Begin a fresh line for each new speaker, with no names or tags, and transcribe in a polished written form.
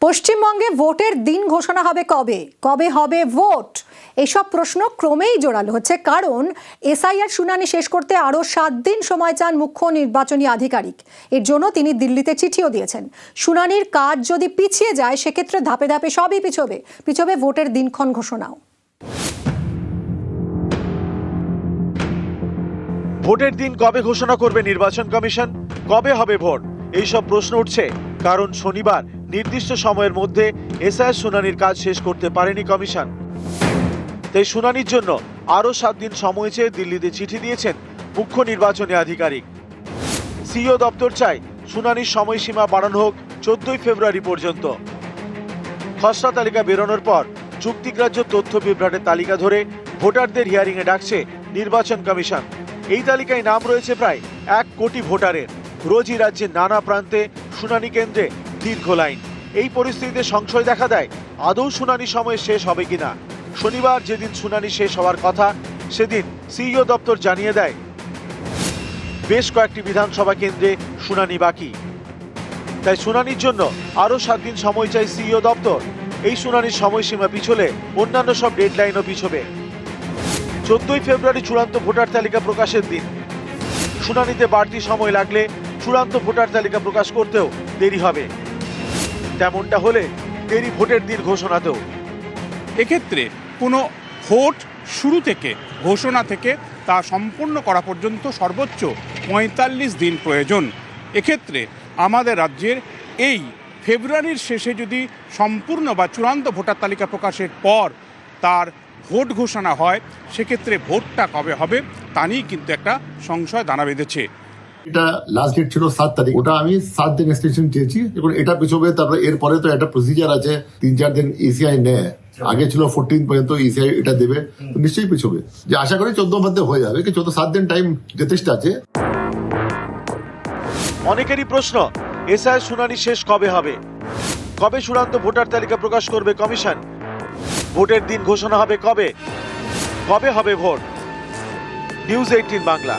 পশ্চিমবঙ্গে ভোটের দিন ঘোষণা হবে কবে, কবে হবে ভোট, এসব প্রশ্ন ক্রমেই জোরালো হচ্ছে। কারণ এসআইআর শুনানি শেষ করতে আরও 7 দিন সময় চান মুখ্য নির্বাচনী আধিকারিক। এর জন্য তিনি দিল্লিতে চিঠিও দিয়েছেন। শুনানির কাজ যদি পিছিয়ে যায় সেক্ষেত্রে ধাপে ধাপে সবই পিছবে ভোটের দিনক্ষণ ঘোষণাও।
ভোটের দিন কবে ঘোষণা করবে নির্বাচন কমিশন, কবে হবে ভোট, এইসব প্রশ্ন উঠছে। কারণ শনিবার নির্দিষ্ট সময়ের মধ্যে এসআইআর শুনানির কাজ শেষ করতে পারেনি কমিশন। তাই শুনানির জন্য আরও 7 দিন সময় চেয়ে দিল্লিতে চিঠি দিয়েছেন মুখ্য নির্বাচনী আধিকারিক। সিইও দপ্তর চায় শুনানির সময়সীমা বাড়ানো হোক 14 ফেব্রুয়ারি পর্যন্ত। খসড়া তালিকা বেরোনোর পর চুক্তিগ্রাহ্য তথ্য বিভ্রাটের তালিকা ধরে ভোটারদের হিয়ারিংয়ে ডাকছে নির্বাচন কমিশন। এই তালিকায় নাম রয়েছে প্রায় 1 কোটি ভোটারের। রোজই রাজ্যের নানা প্রান্তে শুনানি কেন্দ্রে দীর্ঘ লাইন। এই পরিস্থিতিতে সংশয় দেখা দেয় আদৌ শুনানি সময় শেষ হবে কিনা। শনিবার যেদিন শুনানি শেষ হওয়ার কথা সেদিন সিইও দপ্তর জানিয়ে দেয় বেশ কয়েকটি বিধানসভা কেন্দ্রে শুনানি বাকি। তাই শুনানির জন্য আরও 7 দিন সময় চাই সিইও দপ্তর। এই শুনানির সময়সীমা পিছলে অন্যান্য সব ডেডলাইনও পিছবে। 14 ফেব্রুয়ারি চূড়ান্ত ভোটার তালিকা প্রকাশের দিন। শুনানিতে বাড়তি সময় লাগলে চূড়ান্ত ভোটার তালিকা প্রকাশ করতেও দেরি হবে। তেমনটা হলে দেরি ভোটের দিন ঘোষণাতেও।
এক্ষেত্রে কোনো ভোট শুরু থেকে ঘোষণা থেকে তা সম্পূর্ণ করা পর্যন্ত সর্বোচ্চ 45 দিন প্রয়োজন। এক্ষেত্রে আমাদের রাজ্যের এই ফেব্রুয়ারির শেষে যদি সম্পূর্ণ বা চূড়ান্ত ভোটার তালিকা প্রকাশের পর তার ভোট ঘোষণা হয়, সেক্ষেত্রে ভোটটা কবে হবে তা নিয়েই কিন্তু একটা সংশয় দানা বেঁধেছে।
এটা লাস্ট ডেট ছিল 7 তারিখ, ওটা আমি 7 দিন এক্সটেনশন চেয়েছি। এখন এটা পিছবে, তারপরে এরপরে তো একটা প্রসিজার আছে, 3-4 দিন ইসিআই নেয়। আগে ছিল 14 পর্যন্ত ইসিআই এটা দেবে, তো নিশ্চয়ই পিছবে। যে আশা করি 14 মধ্যে হয়ে যাবে, কি 7 দিন টাইম যথেষ্ট আছে।
অনেকেরই প্রশ্ন, এসআইআর শুনানি শেষ কবে হবে, কবে চূড়ান্ত ভোটার তালিকা প্রকাশ করবে কমিশন, ভোটের দিন ঘোষণা হবে কবে, কবে হবে ভোট। নিউজ 18 বাংলা।